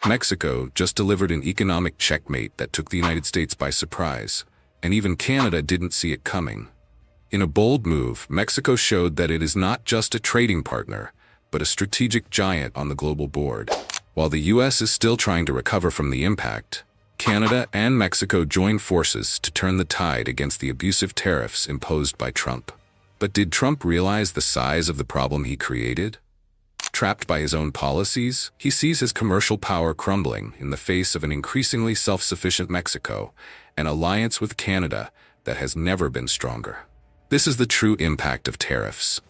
Mexico just delivered an economic checkmate that took the United States by surprise, and even Canada didn't see it coming. In a bold move, Mexico showed that it is not just a trading partner, but a strategic giant on the global board. While the U.S. is still trying to recover from the impact, Canada and Mexico joined forces to turn the tide against the abusive tariffs imposed by Trump. But did Trump realize the size of the problem he created? Trapped by his own policies, he sees his commercial power crumbling in the face of an increasingly self-sufficient Mexico, an alliance with Canada that has never been stronger. This is the true impact of tariffs.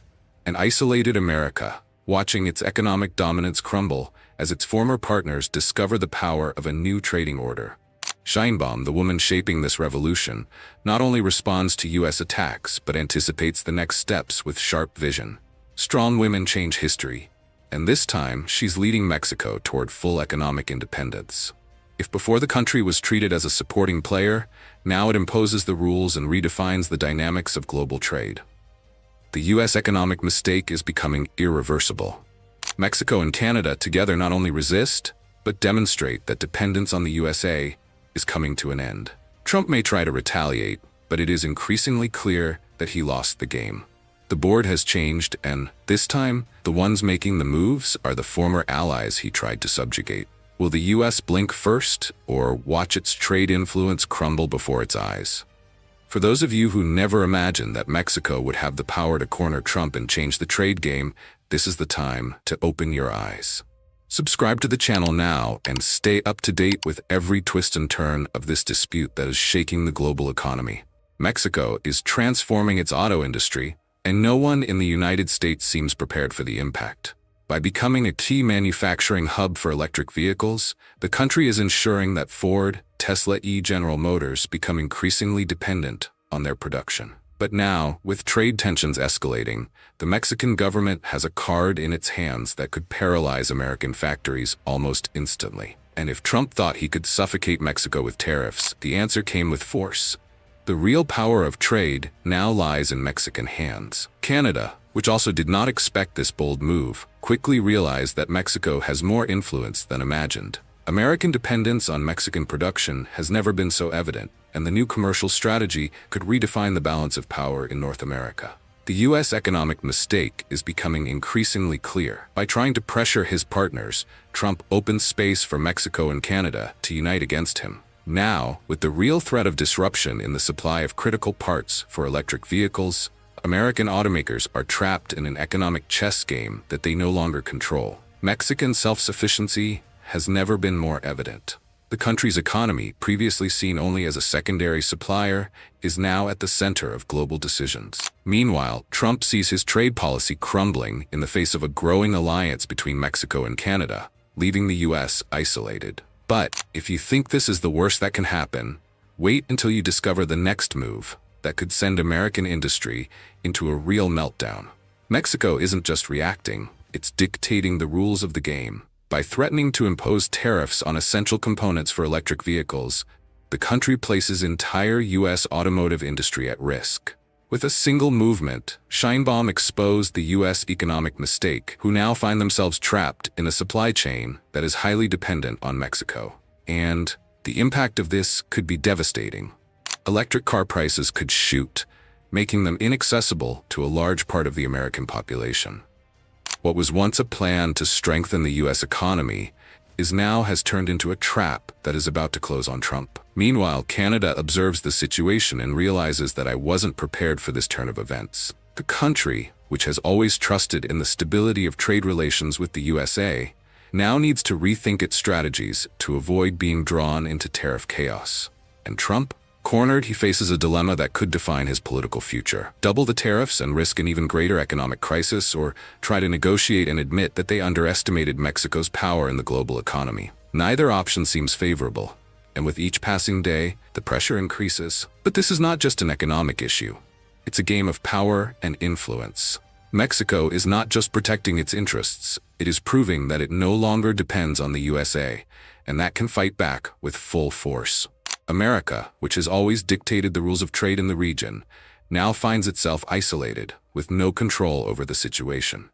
An isolated America, watching its economic dominance crumble as its former partners discover the power of a new trading order. Sheinbaum, the woman shaping this revolution, not only responds to U.S. attacks but anticipates the next steps with sharp vision. Strong women change history, and this time she's leading Mexico toward full economic independence. If before the country was treated as a supporting player, now it imposes the rules and redefines the dynamics of global trade. The U.S. economic mistake is becoming irreversible. Mexico and Canada together not only resist, but demonstrate that dependence on the USA is coming to an end. Trump may try to retaliate, but it is increasingly clear that he lost the game. The board has changed, and this time, the ones making the moves are the former allies he tried to subjugate. Will the U.S. blink first, or watch its trade influence crumble before its eyes? For those of you who never imagined that Mexico would have the power to corner Trump and change the trade game, this is the time to open your eyes. Subscribe to the channel now and stay up to date with every twist and turn of this dispute that is shaking the global economy. Mexico is transforming its auto industry, and no one in the United States seems prepared for the impact. By becoming a key manufacturing hub for electric vehicles, the country is ensuring that Ford, Tesla, General Motors become increasingly dependent on their production. But now, with trade tensions escalating, the Mexican government has a card in its hands that could paralyze American factories almost instantly. And if Trump thought he could suffocate Mexico with tariffs, the answer came with force. The real power of trade now lies in Mexican hands. Canada, which also did not expect this bold move, quickly realized that Mexico has more influence than imagined. American dependence on Mexican production has never been so evident, and the new commercial strategy could redefine the balance of power in North America. The U.S. economic mistake is becoming increasingly clear. By trying to pressure his partners, Trump opened space for Mexico and Canada to unite against him. Now, with the real threat of disruption in the supply of critical parts for electric vehicles, American automakers are trapped in an economic chess game that they no longer control. Mexican self-sufficiency has never been more evident. The country's economy, previously seen only as a secondary supplier, is now at the center of global decisions. Meanwhile, Trump sees his trade policy crumbling in the face of a growing alliance between Mexico and Canada, leaving the U.S. isolated. But if you think this is the worst that can happen, wait until you discover the next move that could send American industry into a real meltdown. Mexico isn't just reacting, it's dictating the rules of the game. By threatening to impose tariffs on essential components for electric vehicles, the country places entire U.S. automotive industry at risk. With a single movement, Sheinbaum exposed the U.S. economic mistake, who now find themselves trapped in a supply chain that is highly dependent on Mexico. And the impact of this could be devastating. Electric car prices could shoot, making them inaccessible to a large part of the American population. What was once a plan to strengthen the U.S. economy has turned into a trap that is about to close on Trump. Meanwhile, Canada observes the situation and realizes that I wasn't prepared for this turn of events. The country, which has always trusted in the stability of trade relations with the USA, now needs to rethink its strategies to avoid being drawn into tariff chaos. And Trump? Cornered, he faces a dilemma that could define his political future. Double the tariffs and risk an even greater economic crisis, or try to negotiate and admit that they underestimated Mexico's power in the global economy. Neither option seems favorable, and with each passing day, the pressure increases. But this is not just an economic issue. It's a game of power and influence. Mexico is not just protecting its interests, it is proving that it no longer depends on the USA, and that can fight back with full force. America, which has always dictated the rules of trade in the region, now finds itself isolated, with no control over the situation.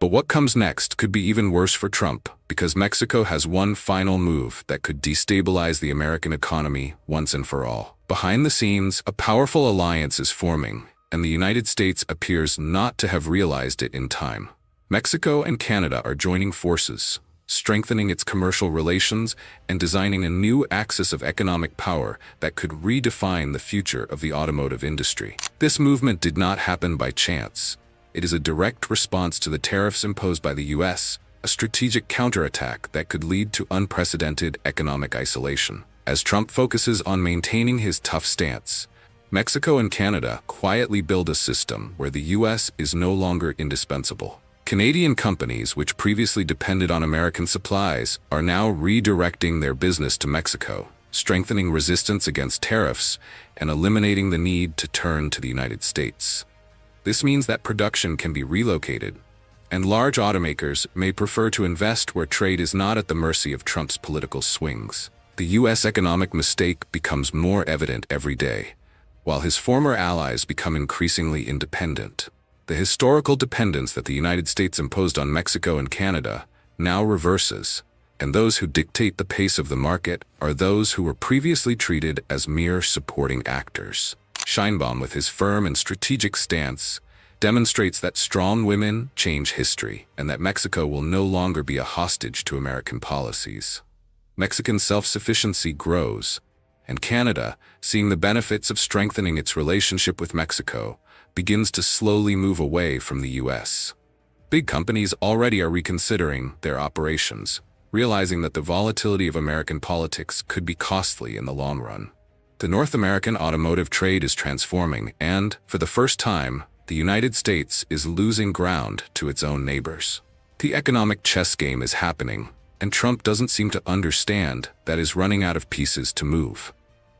But what comes next could be even worse for Trump, because Mexico has one final move that could destabilize the American economy once and for all. Behind the scenes, a powerful alliance is forming, and the United States appears not to have realized it in time. Mexico and Canada are joining forces, strengthening its commercial relations and designing a new axis of economic power that could redefine the future of the automotive industry. This movement did not happen by chance. It is a direct response to the tariffs imposed by the U.S., a strategic counterattack that could lead to unprecedented economic isolation. As Trump focuses on maintaining his tough stance, Mexico and Canada quietly build a system where the U.S. is no longer indispensable. Canadian companies, which previously depended on American supplies, are now redirecting their business to Mexico, strengthening resistance against tariffs and eliminating the need to turn to the United States. This means that production can be relocated, and large automakers may prefer to invest where trade is not at the mercy of Trump's political swings. The U.S. economic mistake becomes more evident every day, while his former allies become increasingly independent. The historical dependence that the United States imposed on Mexico and Canada now reverses, and those who dictate the pace of the market are those who were previously treated as mere supporting actors. Sheinbaum, with his firm and strategic stance, demonstrates that strong women change history and that Mexico will no longer be a hostage to American policies. Mexican self-sufficiency grows, and Canada, seeing the benefits of strengthening its relationship with Mexico, begins to slowly move away from the U.S. Big companies already are reconsidering their operations, realizing that the volatility of American politics could be costly in the long run. The North American automotive trade is transforming, and, for the first time, the United States is losing ground to its own neighbors. The economic chess game is happening, and Trump doesn't seem to understand that is running out of pieces to move.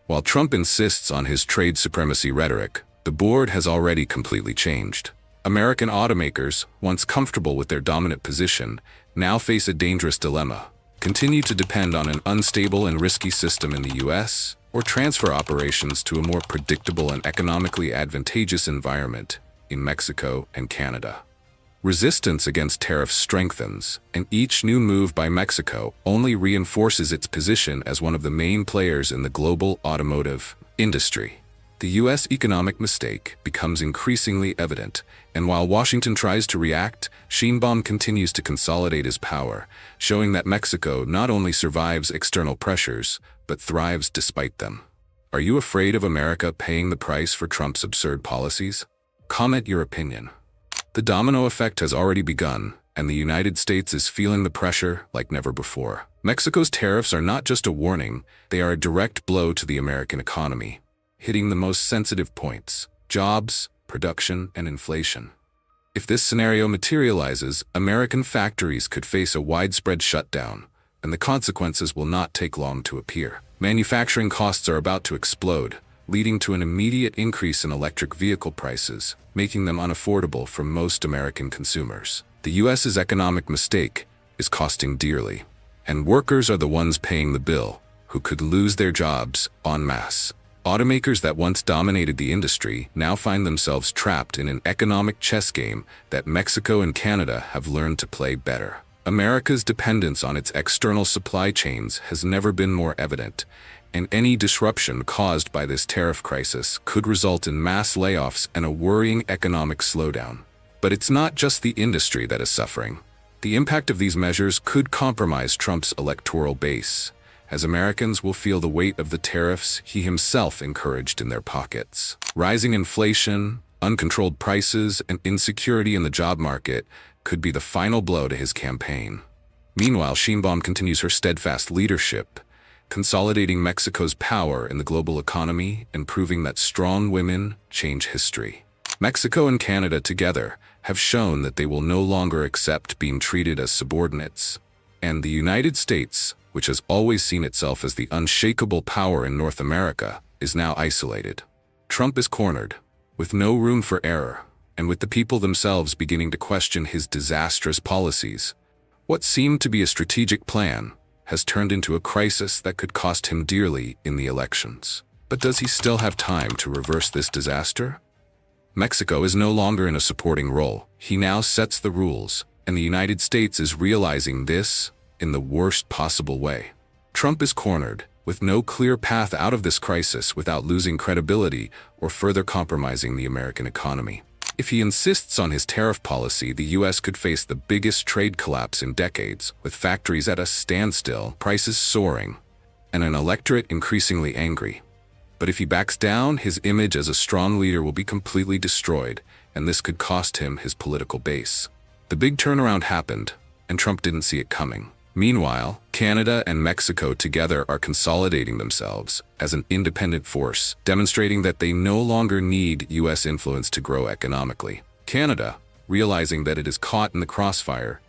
While Trump insists on his trade supremacy rhetoric, the board has already completely changed. American automakers, once comfortable with their dominant position, now face a dangerous dilemma: continue to depend on an unstable and risky system in the U.S., or transfer operations to a more predictable and economically advantageous environment in Mexico and Canada. Resistance against tariffs strengthens, and each new move by Mexico only reinforces its position as one of the main players in the global automotive industry. The U.S. economic mistake becomes increasingly evident, and while Washington tries to react, Sheinbaum continues to consolidate his power, showing that Mexico not only survives external pressures, but thrives despite them. Are you afraid of America paying the price for Trump's absurd policies? Comment your opinion. The domino effect has already begun, and the United States is feeling the pressure like never before. Mexico's tariffs are not just a warning, they are a direct blow to the American economy, hitting the most sensitive points: jobs, production, and inflation. If this scenario materializes, American factories could face a widespread shutdown, and the consequences will not take long to appear. Manufacturing costs are about to explode, leading to an immediate increase in electric vehicle prices, making them unaffordable for most American consumers. The U.S.'s economic mistake is costing dearly, and workers are the ones paying the bill, who could lose their jobs en masse. Automakers that once dominated the industry now find themselves trapped in an economic chess game that Mexico and Canada have learned to play better. America's dependence on its external supply chains has never been more evident, and any disruption caused by this tariff crisis could result in mass layoffs and a worrying economic slowdown. But it's not just the industry that is suffering. The impact of these measures could compromise Trump's electoral base, as Americans will feel the weight of the tariffs he himself encouraged in their pockets. Rising inflation, uncontrolled prices, and insecurity in the job market could be the final blow to his campaign. Meanwhile, Sheinbaum continues her steadfast leadership, consolidating Mexico's power in the global economy and proving that strong women change history. Mexico and Canada together have shown that they will no longer accept being treated as subordinates, and the United States, which has always seen itself as the unshakable power in North America, is now isolated. Trump is cornered, with no room for error, and with the people themselves beginning to question his disastrous policies. What seemed to be a strategic plan has turned into a crisis that could cost him dearly in the elections. But does he still have time to reverse this disaster? Mexico is no longer in a supporting role. He now sets the rules, And the United States is realizing this in the worst possible way. Trump is cornered, with no clear path out of this crisis without losing credibility or further compromising the American economy. If he insists on his tariff policy, the U.S. could face the biggest trade collapse in decades, with factories at a standstill, prices soaring, and an electorate increasingly angry. But if he backs down, his image as a strong leader will be completely destroyed, and this could cost him his political base. The big turnaround happened, and Trump didn't see it coming. Meanwhile, Canada and Mexico together are consolidating themselves as an independent force, demonstrating that they no longer need U.S. influence to grow economically. Canada, realizing that it is caught in the crossfire,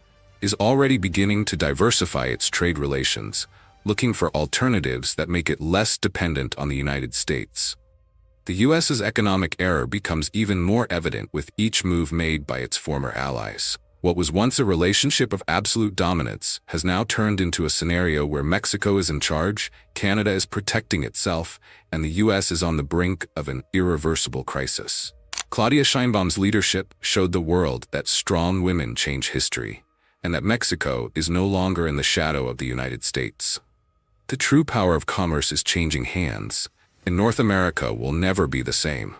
is already beginning to diversify its trade relations, looking for alternatives that make it less dependent on the United States. The U.S.'s economic error becomes even more evident with each move made by its former allies. What was once a relationship of absolute dominance has now turned into a scenario where Mexico is in charge, Canada is protecting itself, and the U.S. is on the brink of an irreversible crisis. Claudia Sheinbaum's leadership showed the world that strong women change history, and that Mexico is no longer in the shadow of the United States. The true power of commerce is changing hands, and North America will never be the same.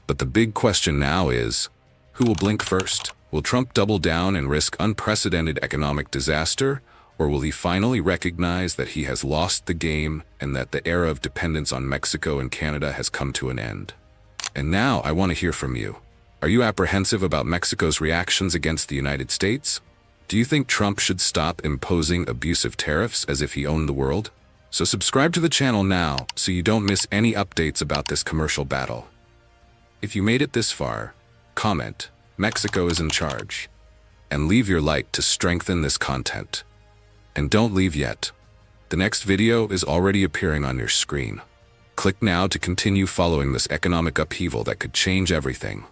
But the big question now is, who will blink first? Will Trump double down and risk unprecedented economic disaster, or will he finally recognize that he has lost the game and that the era of dependence on Mexico and Canada has come to an end? And now I want to hear from you. Are you apprehensive about Mexico's reactions against the United States? Do you think Trump should stop imposing abusive tariffs as if he owned the world? So subscribe to the channel now so you don't miss any updates about this commercial battle. If you made it this far, comment, "Mexico is in charge," and leave your like to strengthen this content. And don't leave yet. The next video is already appearing on your screen. Click now to continue following this economic upheaval that could change everything.